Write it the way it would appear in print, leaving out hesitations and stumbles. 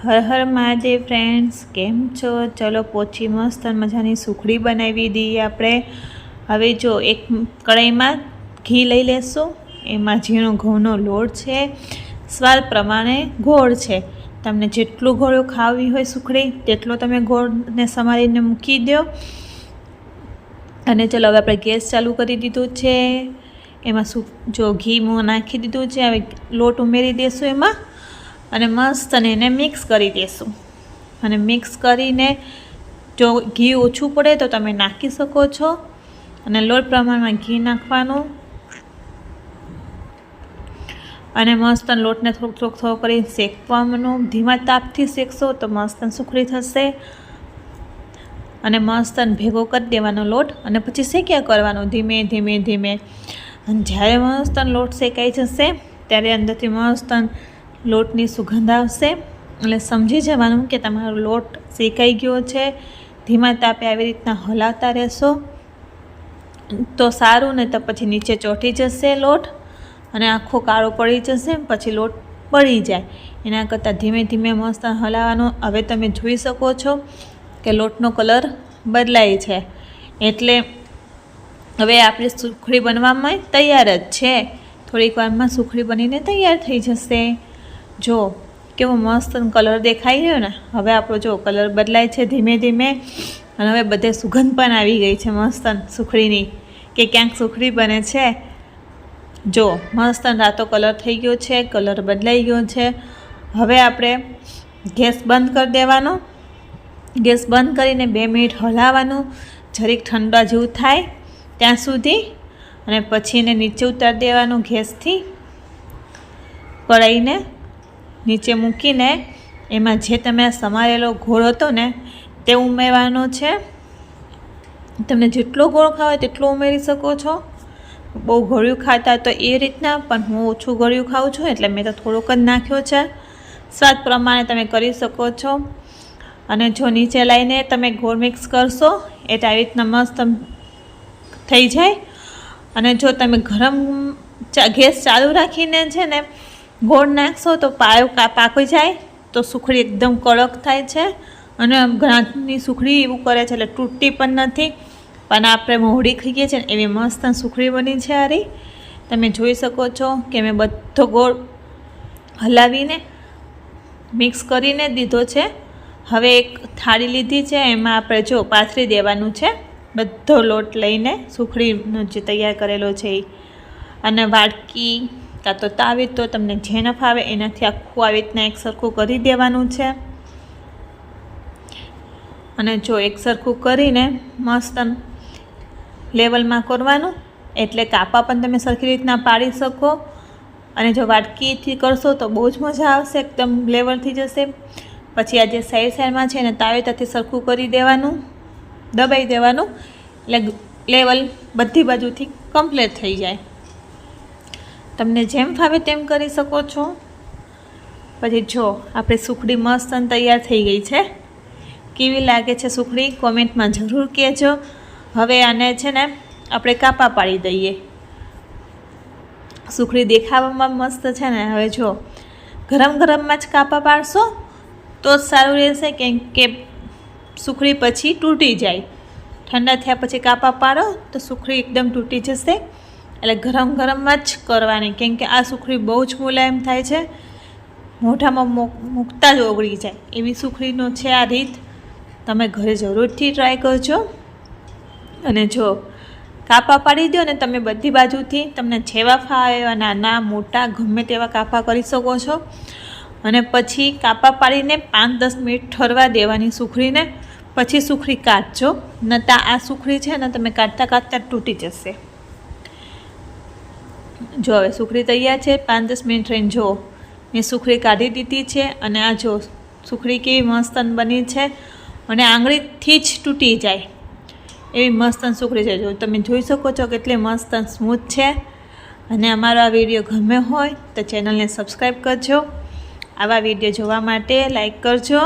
Har Har Mahadev friends, કેમ છો? ચલો પોચી મસ્ત મજાની સુખડી બનાવી દઈએ આપણે। હવે જો એક કઢાઈમાં ઘી લઈ લેશું, એમાં ઝીણો ઘઉંનો લોટ છે, સ્વાદ પ્રમાણે ગોળ છે। તમને જેટલું ગોળ ખાવી હોય સુખડી તેટલો તમે ગોળને સમારીને મૂકી દો। અને ચલો હવે આપણે ગેસ ચાલુ કરી દીધું છે। એમાં જો ઘી નાખી દીધું છે, હવે લોટ ઉમેરી દઈશું એમાં અને મસ્ત એને મિક્સ કરી દઈશું। અને મિક્સ કરીને જો ઘી ઓછું પડે તો તમે નાખી શકો છો, અને લોટ પ્રમાણમાં ઘી નાખવાનું અને મસ્ત લોટને થોડો કરીને શેકવાનું। ધીમા તાપથી શેકશો તો મસ્ત સુખડી થશે। અને મસ્ત ભેગો કરી દેવાનો લોટ અને પછી શેક્યા કરવાનું ધીમે ધીમે ધીમે। અને જ્યારે મસ્ત લોટ શેકાઈ જશે ત્યારે અંદરથી મસ્ત લોટની સુગંધ આવશે, એટલે સમજી જવાનું કે તમારો લોટ શેકાઈ ગયો છે। ધીમા તાપે આવી રીતના હલાવતા રહેશો તો સારું, ને તો પછી નીચે ચોંટી જશે લોટ અને આખો કાળો પડી જશે, પછી લોટ બળી જાય। એના કરતાં ધીમે ધીમે મસ્ત હલાવવાનો। હવે તમે જોઈ શકો છો કે લોટનો કલર બદલાય છે, એટલે હવે આપણી સુખડી બનવામાં તૈયાર જ છે। થોડીક વારમાં સુખડી બનીને તૈયાર થઈ જશે। જો કેવો મસ્ત કલર દેખાઈ રહ્યો ને। હવે આપણો જો કલર બદલાય છે ધીમે ધીમે, અને હવે બધે સુગંધ પણ આવી ગઈ છે મસ્ત સુખડીની, કે ક્યાંક સુખડી બને છે। જો મસ્ત રાતો કલર થઈ ગયો છે, કલર બદલાઈ ગયો છે। હવે આપણે ગેસ બંધ કરી દેવાનો। ગેસ બંધ કરીને 2 મિનિટ હલાવવાનું, જરીક ઠંડા જેવું થાય ત્યાં સુધી, અને પછી એને નીચે ઉતારી દેવાનું ગેસથી। કઢાઈને નીચે મૂકીને એમાં જે તમે સમારેલો ગોળ હતો ને તે ઉમેરવાનો છે। તમને જેટલો ગોળ ખાવો તેટલો ઉમેરી શકો છો। બહુ ગળ્યું ખાતા તો એ રીતના, પણ હું ઓછું ગળ્યું ખાઉં છું એટલે મેં તો થોડોક જ નાખ્યો છે। સ્વાદ પ્રમાણે તમે કરી શકો છો। અને જો નીચે લાવીને તમે ગોળ મિક્સ કરશો એટલે આવી રીતના મસ્ત થઈ જાય। અને જો તમે ગેસ ચાલુ રાખીને છે ને ગોળ નાખશો તો પાકી જાય, તો સુખડી એકદમ કડક થાય છે। અને ઘણાની સુખડી એવું કરે છે એટલે તૂટતી પણ નથી, પણ આપણે મોડી ખાઈએ છીએ ને એવી મસ્ત સુખડી બની છે। આરી તમે જોઈ શકો છો કે મેં બધો ગોળ હલાવીને મિક્સ કરીને દીધો છે। હવે એક થાળી લીધી છે, એમાં આપણે જો પાથરી દેવાનું છે બધો લોટ લઈને, સુખડીનો જે તૈયાર કરેલો છે એ। અને વાડકી કાં તો તાવી, તો તમને જે ન ફાવે એનાથી આખું આવી રીતના એક સરખું કરી દેવાનું છે। અને જો એક સરખું કરીને મસ્ત લેવલમાં કરવાનું, એટલે કાપા પણ તમે સરખી રીતના પાડી શકો। અને જો વાડકીથી કરશો તો બહુ જ મજા આવશે, એકદમ લેવલ થઈ જશે। પછી આ જે સાઈડમાં છે ને તાવેતાથી સરખું કરી દેવાનું, દબાઈ દેવાનું, એટલે લેવલ બધી બાજુથી કમ્પ્લીટ થઈ જાય। તમને જેમ ફાવે તેમ કરી શકો છો। પછી જો આપણી સુખડી મસ્ત તૈયાર થઈ ગઈ છે। કેવી લાગે છે સુખડી કોમેન્ટમાં જરૂર કહેજો। હવે આને છે ને આપણે કાપા પાડી દઈએ। સુખડી દેખાવામાં મસ્ત છે ને। હવે જો ગરમ ગરમમાં જ કાપા પાડશો તો જ સારું રહેશે, કેમ કે સુખડી પછી તૂટી જાય। ઠંડા થયા પછી કાપા પાડો તો સુખડી એકદમ તૂટી જશે। એટલે ગરમ ગરમમાં જ કરવાની, કેમ કે આ સુખડી બહુ જ મુલાયમ થાય છે, મોઢામાં મૂકતા જ ઓગળી જાય એવી સુખડીનો છે આ રીત। તમે ઘરે જરૂરથી ટ્રાય કરજો। અને જો કાપા પાડી દો ને તમે બધી બાજુથી, તમને જેવા ફાવે એવા નાના મોટા ગમે તેવા કાપા કરી શકો છો। અને પછી કાપા પાડીને 5-10 મિનિટ ઠરવા દેવાની સુખડીને, પછી સુખડી કાઢજો, નહીંતર આ સુખડી છે ને તમે કાઢતા કાઢતા તૂટી જશે। જો હવે સુખડી તૈયાર છે, 5-10 મિનિટ રહીને જો મેં સુખડી કાઢી દીધી છે। અને આ જો સુખડી કેવી મસ્ત બની છે, અને આંગળીથી જ તૂટી જાય એવી મસ્ત સુખડી છે। જો તમે જોઈ શકો છો કેટલી મસ્ત સ્મૂથ છે। અને અમારો આ વિડીયો ગમે હોય તો ચેનલને સબસ્ક્રાઈબ કરજો। આવા વિડીયો જોવા માટે લાઈક કરજો।